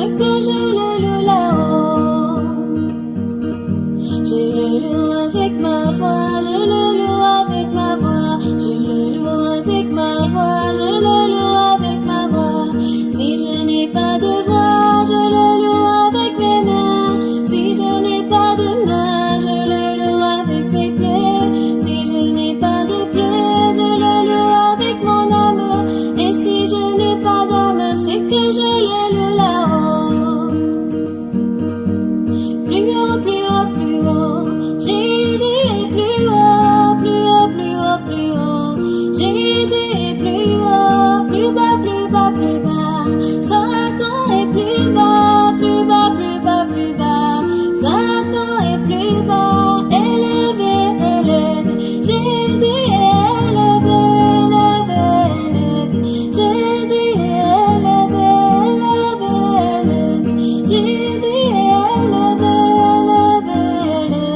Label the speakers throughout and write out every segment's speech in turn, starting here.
Speaker 1: c'est que je le loue là-haut. Je le loue avec ma voix, je le loue avec ma voix, je le loue avec ma voix, je le loue avec ma voix. Si je n'ai pas de voix, je le loue avec mes mains. Si je n'ai pas de mains, je le loue avec mes pieds. Si je n'ai pas de pieds, je le loue avec mon âme. Et si je n'ai pas d'âme, c'est que je le loue là-haut. Plus haut, plus haut, plus haut, Jésus est plus haut, plus haut, plus haut, plus haut. Jésus est plus haut, plus bas, plus bas, plus bas. Satan est plus bas, plus bas, plus bas, plus bas. Satan est plus bas, élevé, élevé. Jésus est élevé, élevé, élevé. Jésus est élevé, élevé, élevé. Jésus est élevé, élevé, élevé.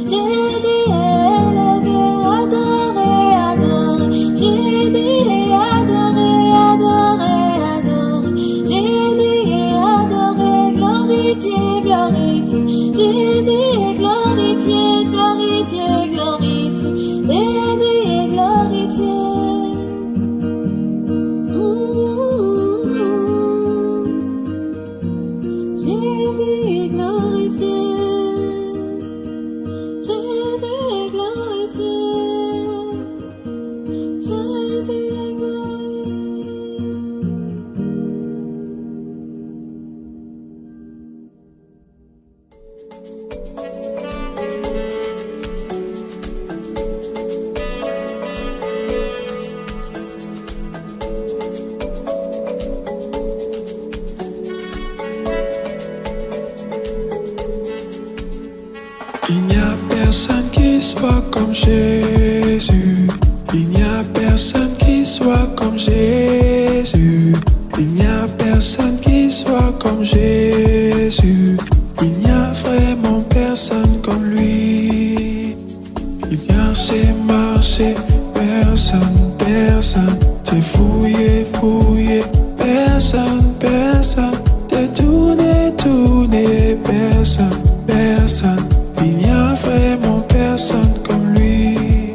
Speaker 1: Jésus est élevé, adoré, adoré. Jésus est adoré, adoré, adoré. Jésus est adoré, glorifié, glorifié. Jésus est glorifié, glorifié, glorifié. Jésus est glorifié. Jésus est glorifié. Jésus est glorifié. Jésus est glorifié.
Speaker 2: Il n'y a personne qui soit comme Jésus. Il n'y a personne qui soit comme Jésus. Il n'y a personne qui soit comme Jésus. Il n'y a vraiment personne comme lui. Il marchait, marchait, personne, personne. J'ai fouillé, fouillé, personne, personne. J'ai tourné, tourné, personne, personne. Il n'y a vraiment personne comme lui.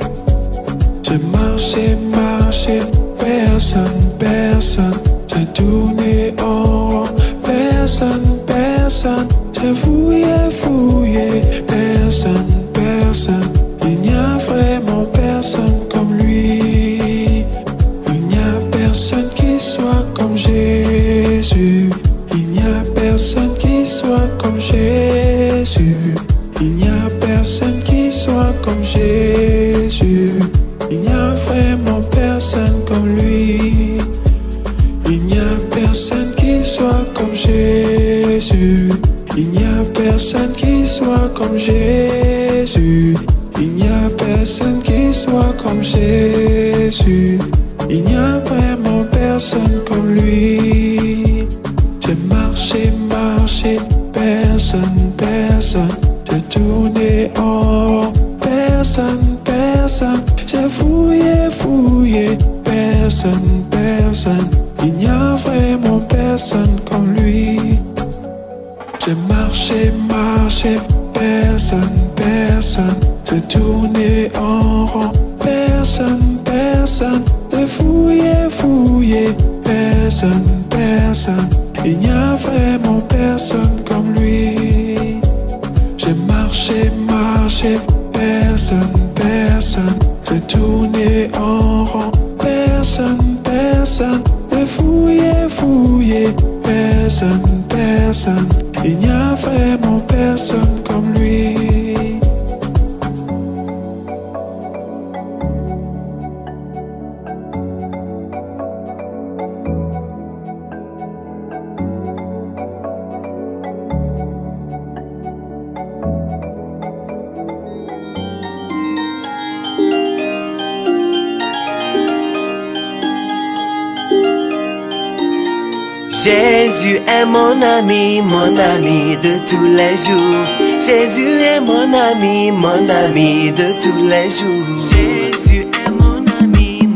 Speaker 2: J'ai marché, marché, personne, personne. J'ai tourné en rond, personne, personne. J'ai fouillé, fouillé, personne, personne. Il n'y a vraiment personne comme lui. Il n'y a personne qui soit comme Jésus. Il n'y a personne qui soit comme Jésus. Il n'y a personne qui soit comme Jésus. Il n'y a vraiment personne comme lui. Il n'y a personne qui soit comme Jésus. Il n'y a personne qui soit comme Jésus. Il n'y a personne qui soit comme Jésus. Il n'y a vraiment personne comme lui. J'ai marché, marché, personne, personne. J'ai tourné en rond, personne, personne. J'ai fouillé, fouillé, personne, personne. Il n'y a vraiment personne comme lui. J'ai marché, marché, personne, personne. J'ai tourné en rond, personne, personne. J'ai fouillé, fouillé, personne, personne. Il n'y a vraiment personne comme lui. J'ai marché, marché, personne, personne. J'ai tourné en rond, personne, personne. J'ai fouillé, fouillé, personne, personne. Il n'y a vraiment personne comme lui.
Speaker 3: Jésus est mon ami de tous les jours. Jésus est mon ami de tous les jours. Jésus est mon ami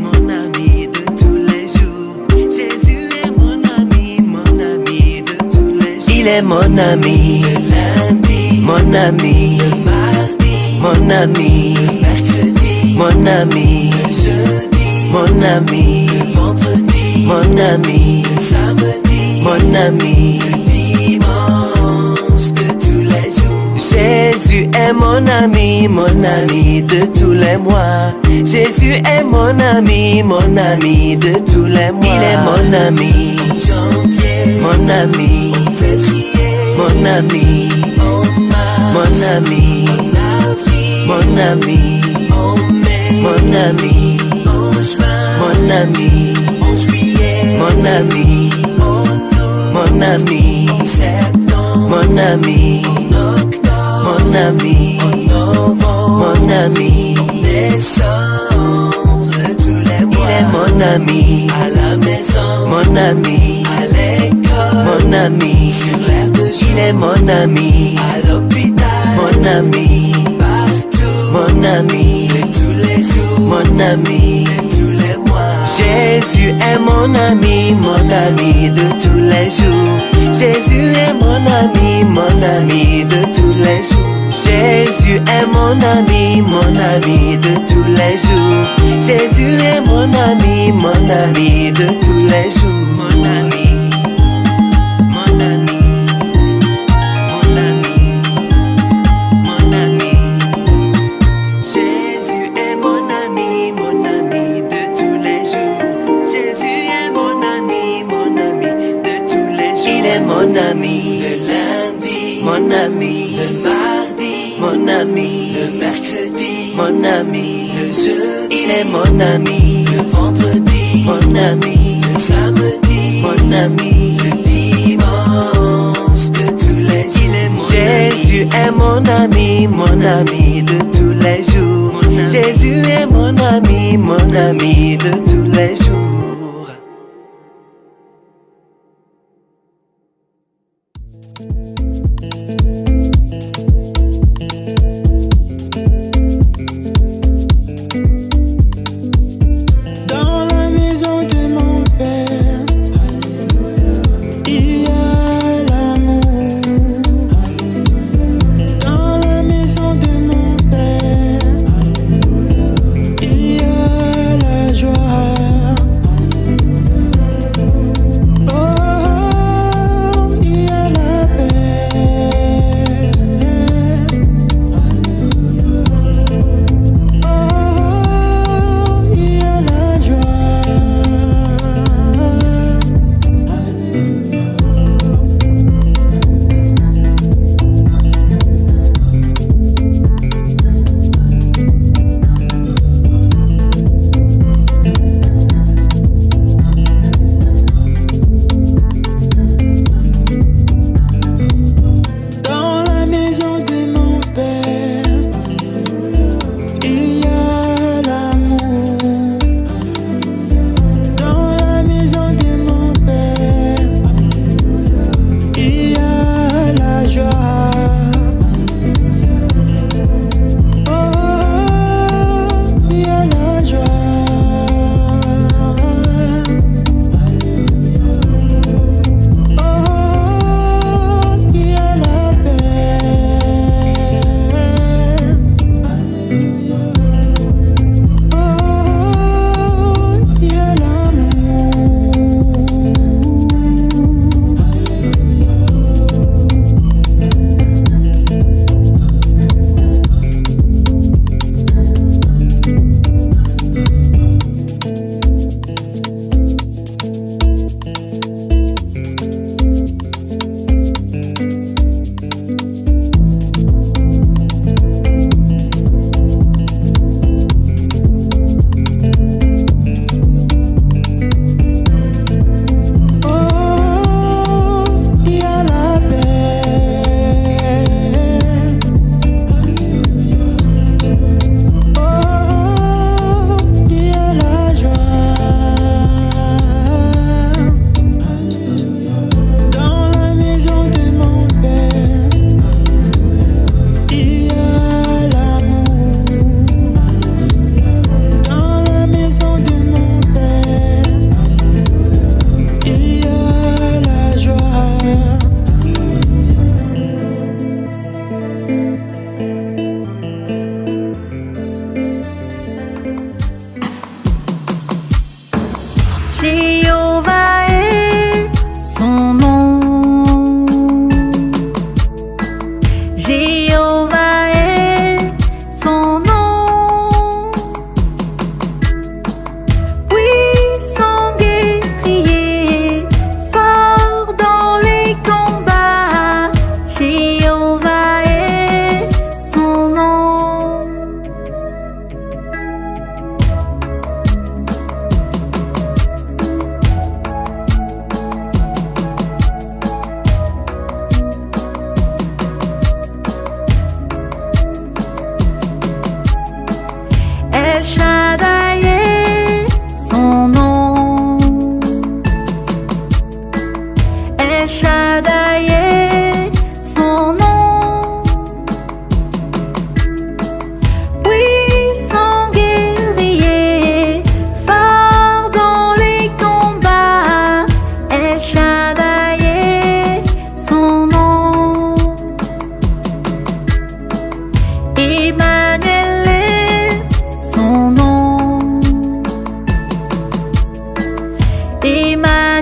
Speaker 3: de tous les jours. Jésus est mon ami de tous les jours. Il est mon ami le lundi, mon ami le mardi, mon ami le mercredi, mon ami le jeudi, mon ami le vendredi, mon ami le samedi, mon ami le dimanche de tous les jours. Jésus est mon ami de tous les mois. Jésus est mon ami de tous les mois. Il est mon ami en janvier, mon ami en février, mon ami en mars, mon ami en avril, mon ami en mai, mon ami en juin, mon ami en juillet, mon ami en août, mon ami en septembre, mon ami en octobre, mon ami en novembre, mon ami en décembre de tous les mois. Il est mon ami à la maison, mon ami à l'école, mon ami sur l'air de jour. Il est mon ami à l'hôpital, mon ami partout, mon ami de tous les jours, mon ami de tous les mois. Jésus est mon ami de tous les jours. Jésus est mon ami de tous les jours. Jésus est mon ami de tous les jours. Jésus est mon ami de tous les jours. Mon ami, mon ami, mon ami, mon ami. Jésus est mon ami de tous les jours. Jésus est mon ami de tous les jours. Il est mon ami le lundi, mon ami le mardi, mon ami le mercredi, mon ami le jeudi. Il est mon ami le vendredi, mon ami le samedi, mon ami le dimanche de tous les jours. Il est mon Jésus est mon ami de tous les jours. Jésus est mon ami de tous les jours.
Speaker 2: Il y a la joie.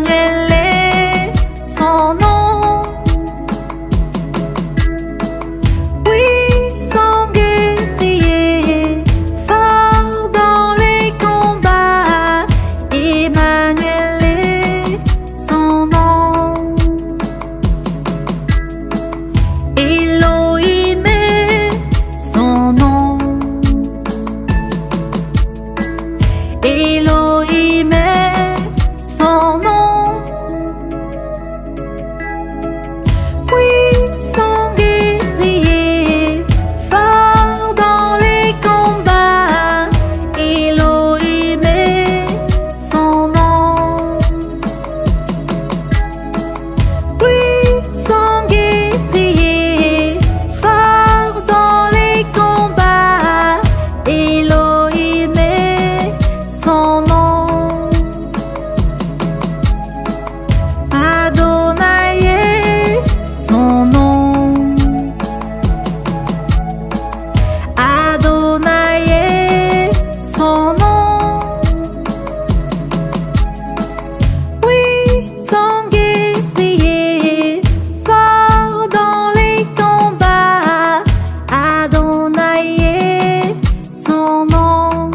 Speaker 4: Emmanuel est son nom. Puissant guerrier, fort dans les combats, Emmanuel est son nom. Elohim est son nom. Elohim est son nom. Puissant guerrier, fort dans les combats, Elohim est son nom. Puissant guerrier, fort dans les combats, Elohim est son nom. Adonai est son nom. Adonai est son nom. Puissant guerrier, fort dans les combats, Adonai est son nom.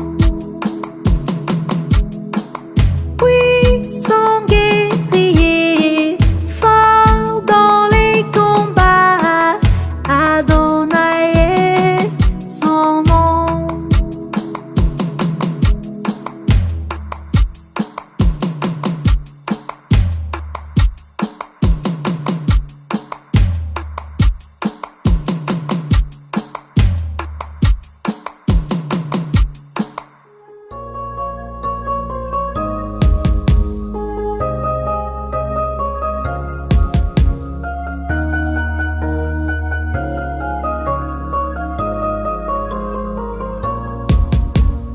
Speaker 4: Puissant guerrier, fort dans les combats, Adonai est son nom.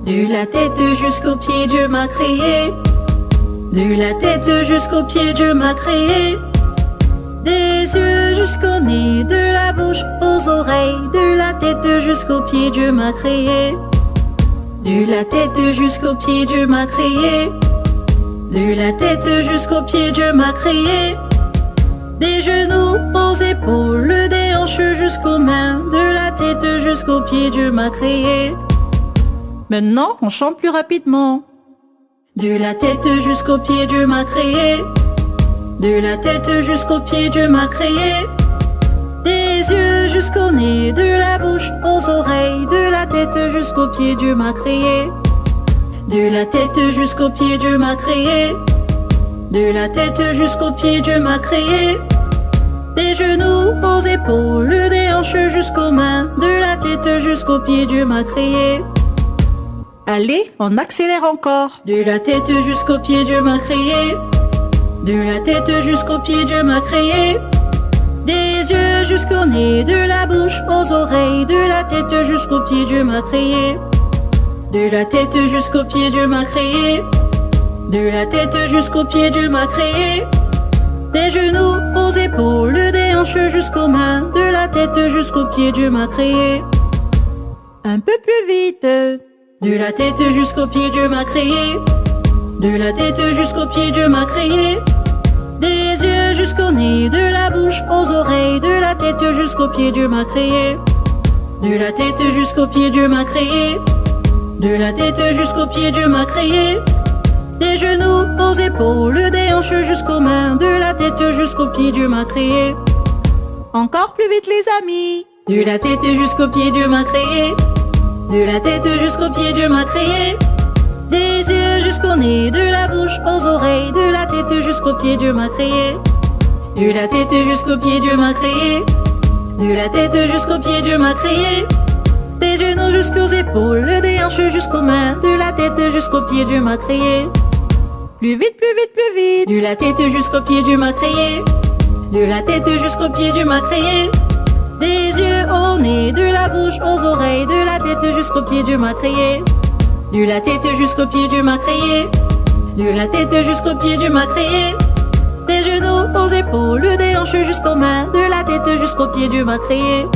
Speaker 4: De la tête jusqu'aux pieds, Dieu m'a créé. De la tête jusqu'aux pieds, Dieu m'a créé. Des yeux jusqu'au nez, de la bouche aux oreilles, de la tête jusqu'aux pieds, Dieu m'a créé. De la tête jusqu'aux pieds, Dieu m'a créé. De la tête jusqu'aux pieds, Dieu m'a créé. Des genoux aux épaules, des hanches jusqu'aux mains, de la tête jusqu'aux pieds, Dieu m'a créé. Maintenant, on chante plus rapidement. De la tête jusqu'aux pieds, Dieu m'a créé. De la tête jusqu'aux pieds, Dieu m'a créé. Des yeux jusqu'au nez, de la bouche aux oreilles, de la tête jusqu'aux pieds, Dieu m'a créé. De la tête jusqu'aux pieds, Dieu m'a créé. De la tête jusqu'aux pieds, Dieu m'a créé. Des genoux aux épaules, des hanches jusqu'aux mains, de la tête jusqu'aux pieds, Dieu m'a créé. Allez, on accélère encore. De la tête jusqu'aux pieds, Dieu m'a créé. De la tête jusqu'aux pieds, Dieu m'a créé. Des yeux jusqu'au nez, de la bouche aux oreilles, de la tête jusqu'aux pieds, Dieu m'a créé. De la tête jusqu'aux pieds, Dieu m'a créé. De la tête jusqu'aux pieds, Dieu m'a créé. Des genoux aux épaules, des hanches jusqu'aux mains, de la tête jusqu'aux pieds, Dieu m'a créé. Un peu plus vite. De la tête jusqu'aux pieds, Dieu m'a créé. De la tête jusqu'aux pieds, Dieu m'a créé. Des yeux jusqu'au nez, de la bouche aux oreilles, de la tête jusqu'aux pieds, Dieu m'a créé. De la tête jusqu'aux pieds, Dieu m'a créé. De la tête jusqu'aux pieds, Dieu m'a créé. Des genoux aux épaules, des hanches jusqu'aux mains, de la tête jusqu'aux pieds, Dieu m'a créé. Encore plus vite les amis. De la tête jusqu'aux pieds, Dieu m'a créé. De la tête jusqu'aux pieds, Dieu m'a créé. Des yeux jusqu'au nez, de la bouche aux oreilles, de la tête jusqu'aux pieds, Dieu m'a créé. De la tête jusqu'aux pieds, Dieu m'a créé. De la tête jusqu'aux pieds, Dieu m'a créé. Des genoux jusqu'aux épaules, des hanches jusqu'aux mains, de la tête jusqu'aux pieds, Dieu m'a créé. Plus vite, plus vite, plus vite. De la tête jusqu'aux pieds, Dieu m'a créé. De la tête jusqu'aux pieds, Dieu m'a créé. Des yeux au nez, de la bouche aux oreilles, de la tête jusqu'aux pieds, Dieu m'a créé. De la tête jusqu'aux pieds, Dieu m'a créé. De la tête jusqu'aux pieds, Dieu m'a créé. Des genoux aux épaules, des hanches jusqu'aux mains, de la tête jusqu'aux pieds, Dieu m'a créé.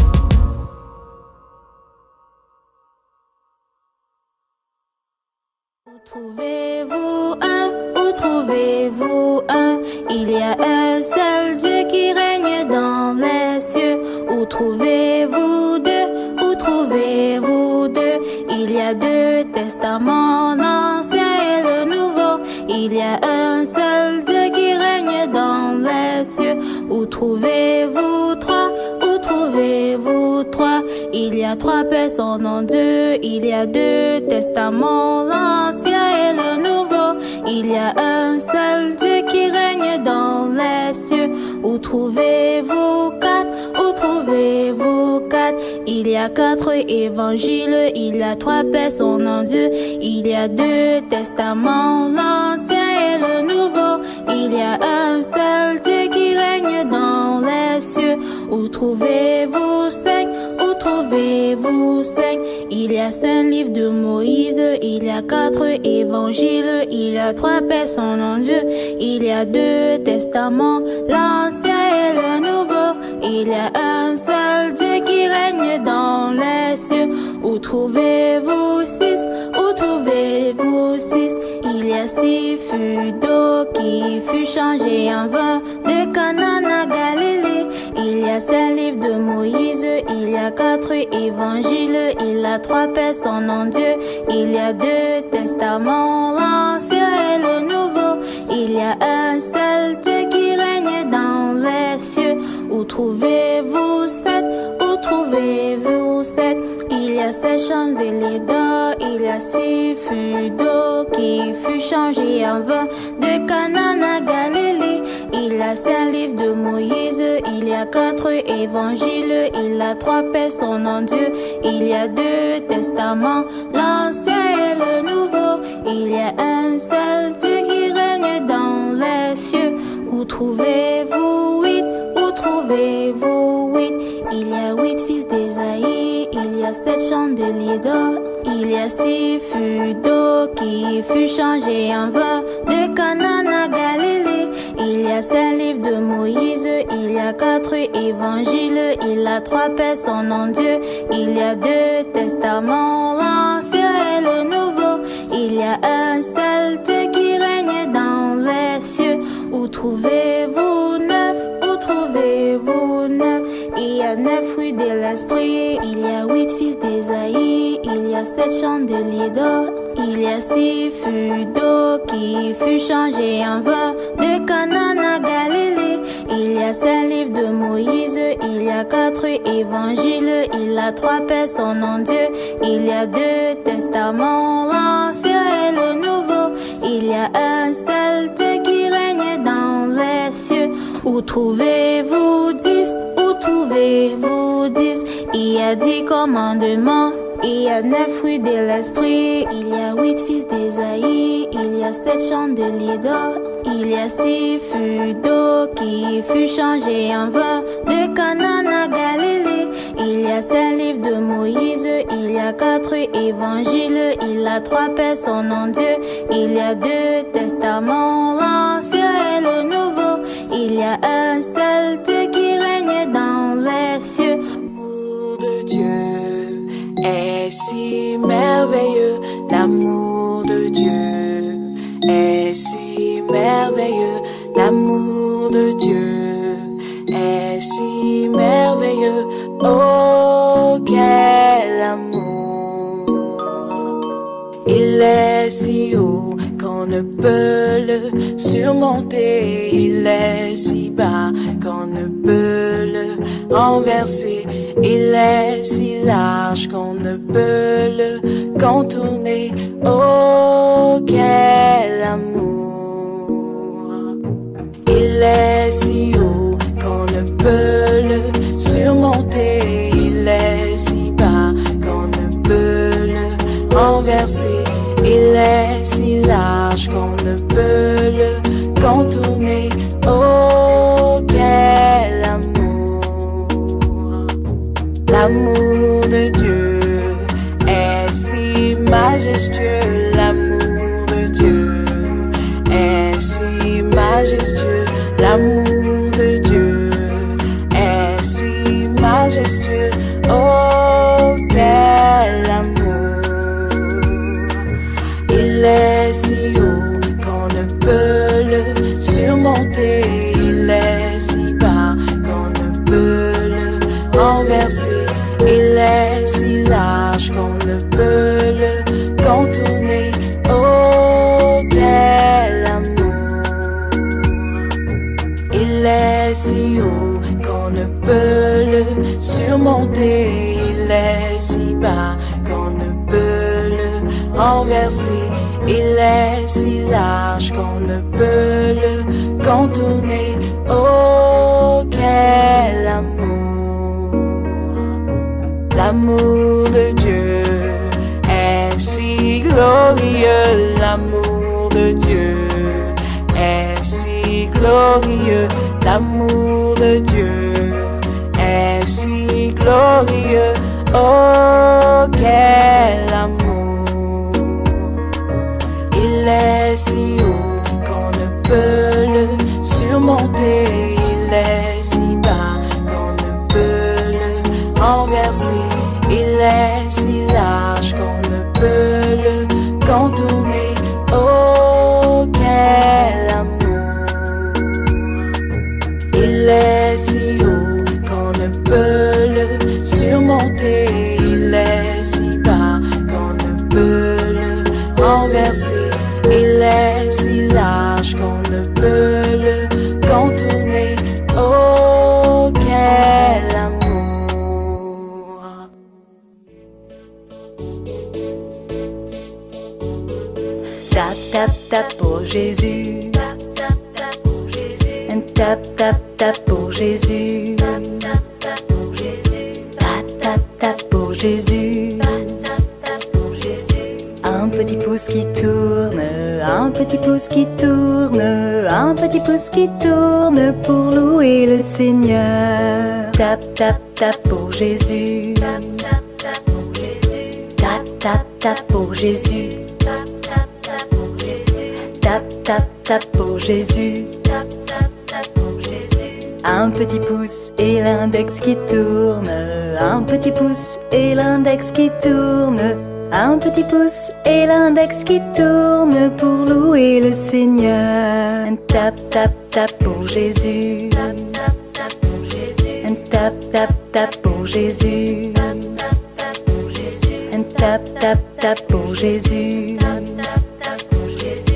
Speaker 1: Où trouvez-vous un? Où trouvez-vous un? Il y a un seul Dieu qui règne dans les cieux. Où trouvez-vous deux? Où trouvez-vous deux? Il y a deux testaments, l'Ancien et le Nouveau. Il y a un seul Dieu qui règne dans les cieux. Où trouvez-vous trois? Où trouvez-vous trois? Il y a trois personnes en Dieu. Il y a deux testaments, l'Ancien et le Nouveau. Il y a un seul Dieu qui règne dans les cieux. Où trouvez-vous quatre? Où trouvez-vous quatre? Il y a quatre évangiles. Il y a trois personnes en Dieu. Il y a deux testaments, l'Ancien et le Nouveau. Il y a un seul Dieu qui règne dans les cieux. Où trouvez-vous cinq? Où trouvez-vous cinq? Il y a 5 livres de Moïse. Il y a 4 évangiles. Il y a 3 personnes en Dieu. Il y a 2 testaments, l'Ancien et le Nouveau. Il y a un seul Dieu qui règne dans les cieux. Où trouvez-vous 6? Où trouvez-vous 6? Il y a 6 fûts d'eau qui fut changé en vin de Canaan à Galilée. Il y a 5 livres de Moïse. Il y a 4 évangiles. Il y a 3 personnes en Dieu. Il y a 2 testaments, l'Ancien et le Nouveau. Il y a un seul Dieu qui règne dans les cieux. Où trouvez-vous 7? Où trouvez-vous 7? Il y a 7 chandeliers d'or. Il y a 6 fûts d'eau qui fut changé en vin de Canaan à Galilée. Il y a 5 livres de Moïse. Il y a 4 évangiles. Il y a 3 personnes en Dieu. Il y a 2 testaments, l'Ancien et le Nouveau. Il y a un seul Dieu qui règne dans les cieux. Où trouvez-vous 8? Où trouvez-vous 8? Il y a 8 fils d'Ésaïe. Il y a 7 chandeliers d'or. Il y a 6 fûts d'eau qui fut changé en vin de Canaan à Galilée. Il y a 5 livres de Moïse. Il y a 4 évangiles. Il y a 3 personnes en Dieu. Il y a 2 testaments, l'Ancien et le Nouveau. Il y a un seul Dieu qui règne dans les cieux. Où trouvez-vous 9? Où trouvez-vous 9? Il y a 9 fruits de l'esprit. Il y a 8 fils d'Ésaïe. Il y a 7 chandeliers d'or. Il y a 6 fûts d'eau qui fut changé en vin de Canaan à Galilée. Il y a 5 livres de Moïse. Il y a 4 évangiles. Il y a 3 personnes en Dieu. Il y a 2 testaments, l'Ancien et le Nouveau. Il y a un seul Dieu qui règne dans les cieux. Où trouvez-vous 10? Où trouvez-vous 10? Il y a 10 commandements. Il y a 9 fruits de l'esprit. Il y a 8 fils d'Ésaïe. Il y a 7 chandeliers d'or. Il y a 6 fûts d'eau qui fut changé en vin de Canaan à Galilée. Il y a 5 livres de Moïse. Il y a 4 évangiles. Il y a 3 personnes en Dieu. Il y a 2 testaments, l'Ancien et le Nouveau. Il y a un seul Dieu qui règne dans les cieux.
Speaker 5: L'amour de Dieu est si merveilleux. L'amour de Dieu est si merveilleux. L'amour de Dieu est si merveilleux. Oh, quel amour! Il est si haut qu'on ne peut le surmonter. Il est si bas qu'on ne peut le renverser. Il est si large qu'on ne peut le contourner. Oh, quel amour! Il est si haut qu'on ne peut le surmonter. Il est si bas qu'on ne peut le renverser. Il est si large qu'on ne peut le contourner. Oh, quel amour! L'amour de Dieu est si majestueux. L'amour de Dieu est si majestueux. L'amour de Dieu est si majestueux. Oh, quel amour! Il est si haut qu'on ne peut le surmonter. surmonter. Il est si bas qu'on ne peut le renverser. Il est si large qu'on ne peut le contourner. Oh, quel amour! Il est si haut qu'on ne peut le surmonter. Il est si bas qu'on ne peut le renverser. Il est si large qu'on ne peut le contourner. Oh, quel amour! L'amour de Dieu est si glorieux. L'amour de Dieu est si glorieux. L'amour de Dieu est si glorieux. Oh, quel amour! Il est si haut qu'on ne peut le surmonter. Il est si bas qu'on ne peut le renverser. Il est si large qu'on ne peut le contourner. Oh, quel amour! Il est si haut qu'on ne peut le surmonter. Il est si bas qu'on ne peut le renverser. Il est si large qu'on ne peut le contourner. Oh, quel amour!
Speaker 4: Tap, tap, tap pour Jésus. Tap, tap, tap pour Jésus. Tap, tap, tap pour Jésus. Tap, tap, tap pour Jésus. Tap, tap, tap pour Jésus. Tap, tap, tap pour Jésus. Un petit pouce qui tourne, un petit pouce qui tourne, un petit pouce qui tourne pour louer le Seigneur. Tap, tap, tap pour Jésus. Tap, tap, tap pour Jésus. Tap, tap, tap pour Jésus. Tap, tap, tap pour Jésus. Tap, tap, tap pour Jésus. Tap, tap, tap pour Jésus. Un petit pouce et l'index qui tourne, un petit pouce et l'index qui tourne, un petit pouce et l'index qui tourne pour louer le Seigneur. Tap, tap, tap pour Jésus. Tap, tap, tap pour Jésus. Tap, tap, tap pour Jésus. Tap, tap, tap pour Jésus. Tap, tap, tap pour Jésus. Tap, tap, tap pour Jésus.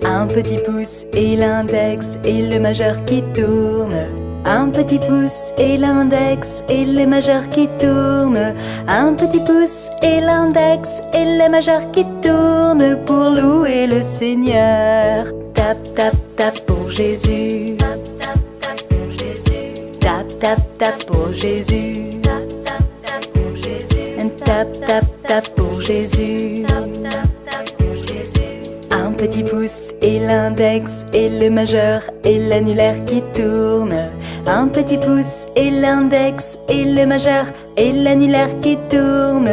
Speaker 4: Un petit pouce et l'index et le majeur qui tourne. Un petit pouce et l'index et le majeur qui tourne. Un petit pouce et l'index et le majeur qui tourne pour louer le Seigneur. Tap, tap, tap pour Jésus. Tap, tap, tap pour Jésus. Tap, tap, tap pour Jésus. Tap, tap, tap pour Jésus. Tap, tap, tap pour Jésus. Tap, tap, tap pour Jésus. Un petit pouce et l'index et le majeur et l'annulaire qui tourne. Un petit pouce et l'index et le majeur et l'annulaire qui tourne.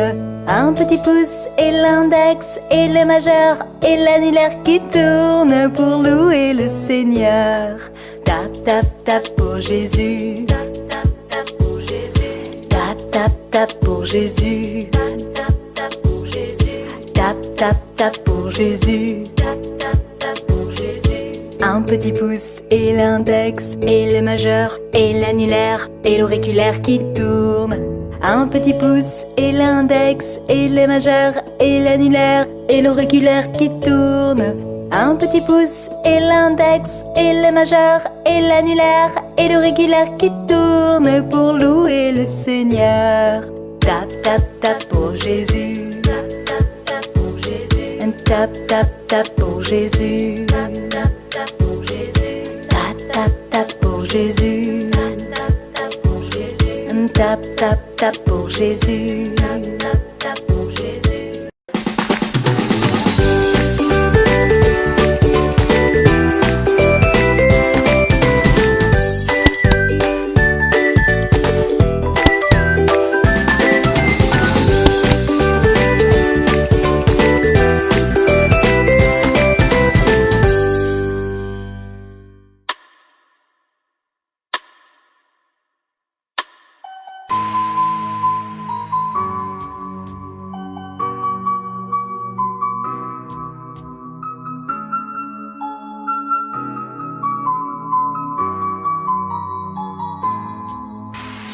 Speaker 4: Un petit pouce et l'index et le majeur et l'annulaire qui tourne pour louer le Seigneur. Tap, tap, tap pour Jésus. Tap, tap, tap pour Jésus. Tap, tap, tap pour Jésus. Tap, tap, tap pour Jésus. Tap, tap, tap pour Jésus. Tap, tap, tap pour Jésus. Un petit pouce et l'index et le majeur et l'annulaire et l'auriculaire qui tourne. Un petit pouce et l'index et le majeur et l'annulaire et l'auriculaire qui tourne. Un petit pouce et l'index et le majeur et l'annulaire et l'auriculaire qui tourne pour louer le Seigneur. Tap, tap, tap pour Jésus. Tap, tap, tap pour Jésus. Tap, tap, tap pour Jésus. Tap, tap, tap pour Jésus. Tap, tap, tap pour Jésus. Tap, tap, tap pour Jésus. Tap, tap, tap pour Jésus. Tap, tap, tap pour Jésus.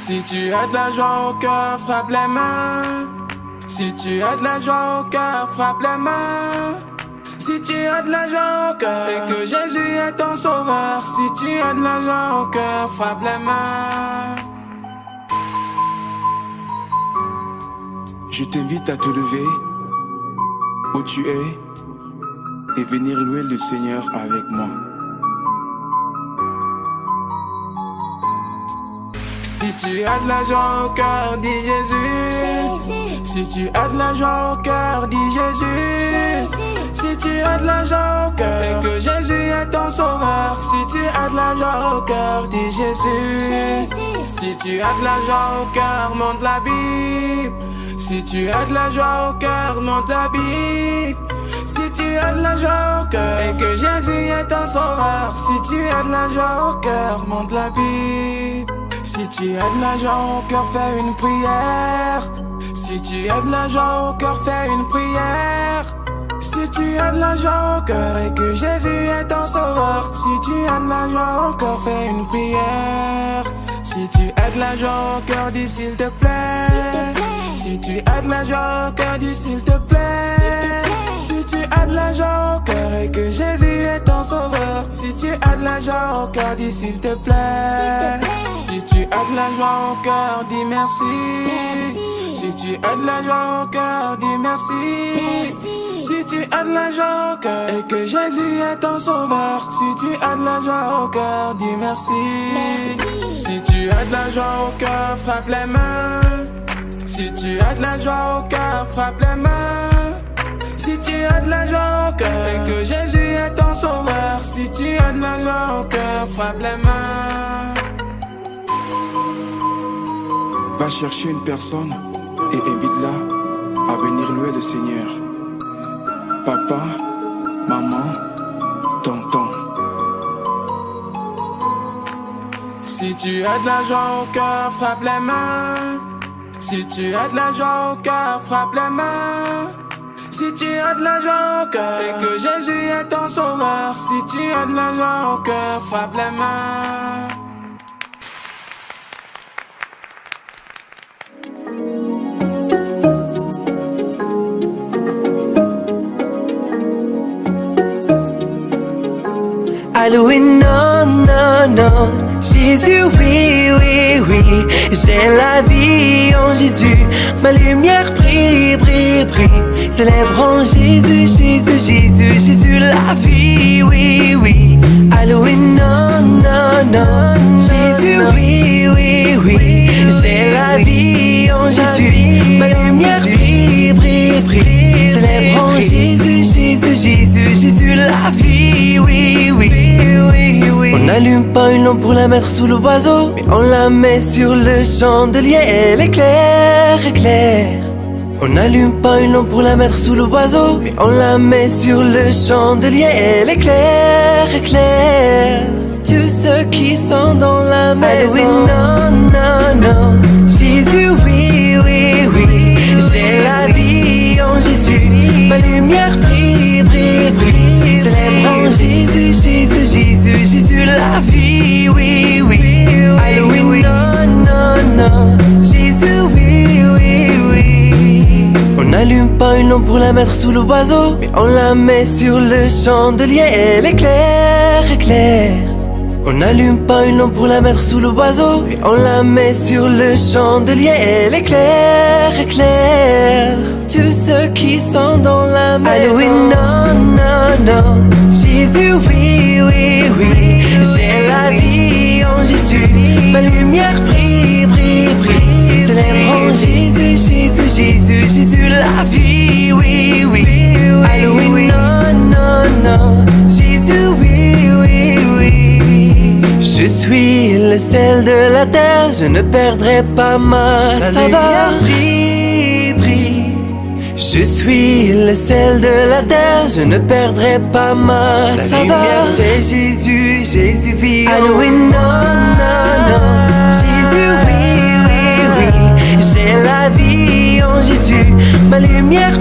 Speaker 6: Si tu as de la joie au cœur, frappe les mains. Si tu as de la joie au cœur, frappe les mains. Si tu as de la joie au cœur et que Jésus est ton sauveur. Si tu as de la joie au cœur, frappe les mains. Je t'invite à te lever où tu es et venir louer le Seigneur avec moi. Si tu as de la joie au cœur, dis Jésus. Si tu as de la joie au cœur, dis Jésus. Si tu as de la joie au cœur et que Jésus est ton sauveur. Si tu as de la joie au cœur, dis Jésus. Si tu as de la joie au cœur, monte la Bible. Si tu as de la joie au cœur, monte la Bible. Si tu as de la joie au cœur et que Jésus est ton sauveur. Si tu as de la joie au cœur, monte la Bible. Si tu as de la joie au cœur, fais une prière. Si tu as de la joie au cœur, fais une prière. Si tu as de la joie au cœur et que Jésus est ton sauveur. Si tu as de la joie au cœur, fais une prière. Si tu as de la joie au cœur, dis s'il te plaît. Si tu as de la joie au cœur, dis s'il te plaît. Si tu as de la joie au cœur et que Jésus est ton sauveur. Si tu as de la joie au cœur, dis s'il te plaît. Si tu as de la joie au cœur, dis merci. Si tu as de la joie au cœur, dis merci. Si tu as de la joie au cœur et que Jésus est ton sauveur. Si tu as de la joie au cœur, dis merci. Si tu as de la joie au cœur, frappe les mains. Si tu as de la joie au cœur, frappe les mains. Si tu as de la joie au cœur et que Jésus est ton sauveur. Si tu as de la joie au cœur, frappe les mains. Va chercher une personne et invite-la à venir louer le Seigneur. Papa, maman, tonton. Si tu as de la joie au cœur, frappe les mains. Si tu as de la joie au cœur, frappe les mains. Si tu as de la joie au cœur et que Jésus est ton sauveur. Si tu as de la joie au cœur, frappe les mains.
Speaker 3: Allô et non, non, non, Jésus, oui, oui, oui. J'ai la vie en Jésus, ma lumière brille, brille, brille. Célébrons Jésus, Jésus, Jésus, Jésus, la vie, oui, oui. Allô et non, non, non, Jésus, oui, oui, oui. J'ai la vie en Jésus, ma lumière brille, brille, brille. Célébrons Jésus, Jésus, Jésus, Jésus, la vie, oui, oui. On n'allume pas une lampe pour la mettre sous l'oiseau, mais on la met sur le chandelier, elle éclaire, éclaire. On n'allume pas une lampe pour la mettre sous l'oiseau, mais on la met sur le chandelier, elle éclaire, éclaire. Tous ceux qui sont dans la maison. Oui, non, non, non, Jésus, oui, oui, oui. J'ai la vie en Jésus, ma lumière brille, brille, brille. Célébrons Jésus, Jésus, Jésus, Jésus, la vie, oui, oui. Allô, oui, non, non, non, Jésus, oui, oui, oui. On n'allume pas une lampe pour la mettre sous l'oiseau, mais on la met sur le chandelier, elle éclaire, éclaire. On n'allume pas une lampe pour la mettre sous l'oiseau, mais on la met sur le chandelier, elle éclaire, éclaire. Tous ceux qui sont dans la maison. Allô, oui, non, non, non, Jésus, oui, oui, oui. J'ai la vie en Jésus, ma lumière brille, brille, brille. Célébrons Jésus, Jésus, Jésus, Jésus, la vie, oui, oui. Allô, oui, non, non, non, Jésus, oui, oui, oui. Je suis le sel de la terre, je ne perdrai pas ma saveur. Brille, brille. Je suis le sel de la terre, je ne perdrai pas ma saveur. C'est Jésus, Jésus vit. Allô, oui, non, non, non, Jésus, oui, oui, oui. J'ai la vie en Jésus, ma lumière